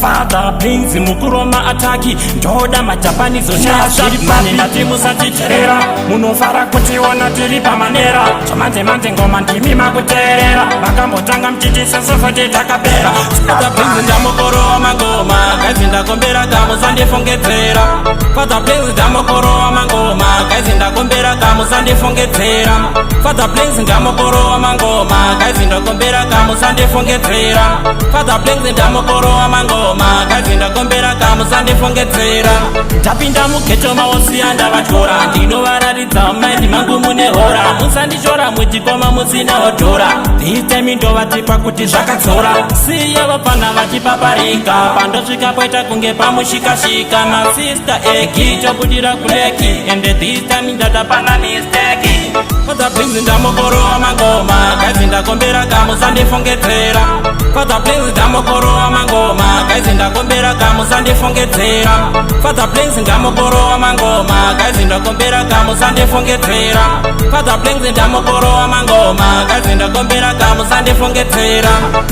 Father Blings Mukuru ataki ndoda majapanizo shashiripani nati musatiterera munofara kutiona tiri pamanera chamanje ngoma ndimi makuterera vakambotanga mchitisesofote takapera Father Blings ndamukuru wamangoma kaizi ndakombera kamusandifongedzera Father Blings ndamukuru wamangoma kaizi ndakombera kamusandifongedzera Father Blings ndamukuru wamangoma kaizi ndakombera kamusandifongedzera Father Blings ndamukuru wamangoma kaizi ndakombera kamusandifongedzera tapinda mugeto maosia ndavatora ndinovararidza maindi mangu mune hora musandichora muchikoma musina hodhora dhitemi ndovatipa kuti zvakadzora siya vapana vachipaparika pandosvika poita kunge pamushikashika masista eki chobudira kuleki ende dhitemi ndatapana misteki Father Blings ndamukuru wamangoma kaizi ndakombera kamusandifongedzera Father Blings ndamukuru wamangoma kaizi ndakombera kamusandifongedzera Father Blings ndamukuru wamangoma kaizi ndakombera kamusandifongedzera Father Blings ndamukuru wamangoma kaizi ndakombera kamusandifongedzera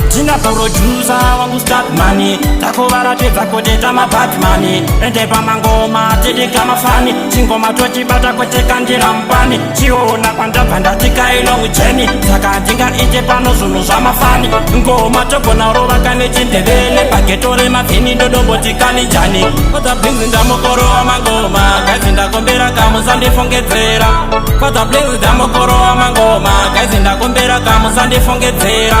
tina producer wangu Statman takuvaratidza kuti tamabatman ende pamangoma tiri kamafani chingoma tochibata kuteka ndira mupani chiona kwandabva ndatikailo mujeni saka ndingaite pano zvinhu zvamafani ngoma togona rovaka nechindevele pageto remavhini ndodombotikani njani Father Blings ndamukuru wamangoma kaizi ndakombera kamusandifongedzera Father Blings ndamukuru wamangoma kaizi ndakombera kamusandifongedzera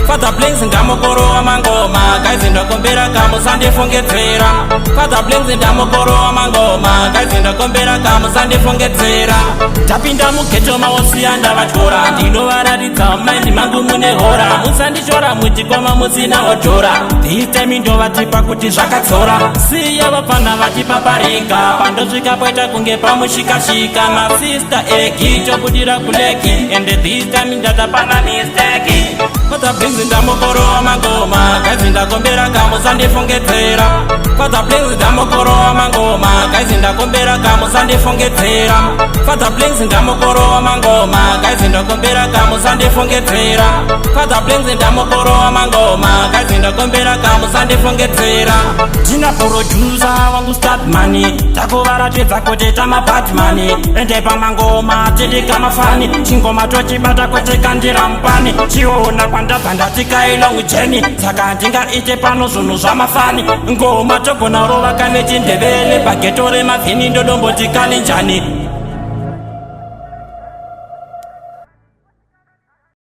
Father Blings ndamukuru wamangoma kaizi ndakombera kamusandifongedzera Father Blings ndamukuru wamangoma kaizi ndakombera kamusandifongedzera tapinda mugeto maosia ndavatora ndinovararidza maindi mangu mune hora musandichora muchikoma musina hodhora dhitemi ndovatipa kuti zvakadzora siya vapana vachipaparika pandosvika poita kunge pamushikashika masista eki chobudira kuleki ende dhitemi ndatapana misteki Father Blings ndamukuru wamangoma kaizi ndakombera kamusandifongedzera Father Blings ndamukuru wamangoma kaizi ndakombera kamusandifongedzera Father Blings ndamukuru wamangoma kaizi ndakombera kamusandifongedzera Father Blings ndamukuru wamangoma kaizi ndakombera kamusandifongedzera tina producer wangu Statman takuvaratidza kuti tamabatman ende pamangoma tiri kamafani chingoma tochibata kuteka ndira mupani chiona kwandabva ndatikailo mujeni saka ndingaite pano zvinhu zvamafani ngoma togona rovaka nechindevele pageto remavhini ndodombotikani njani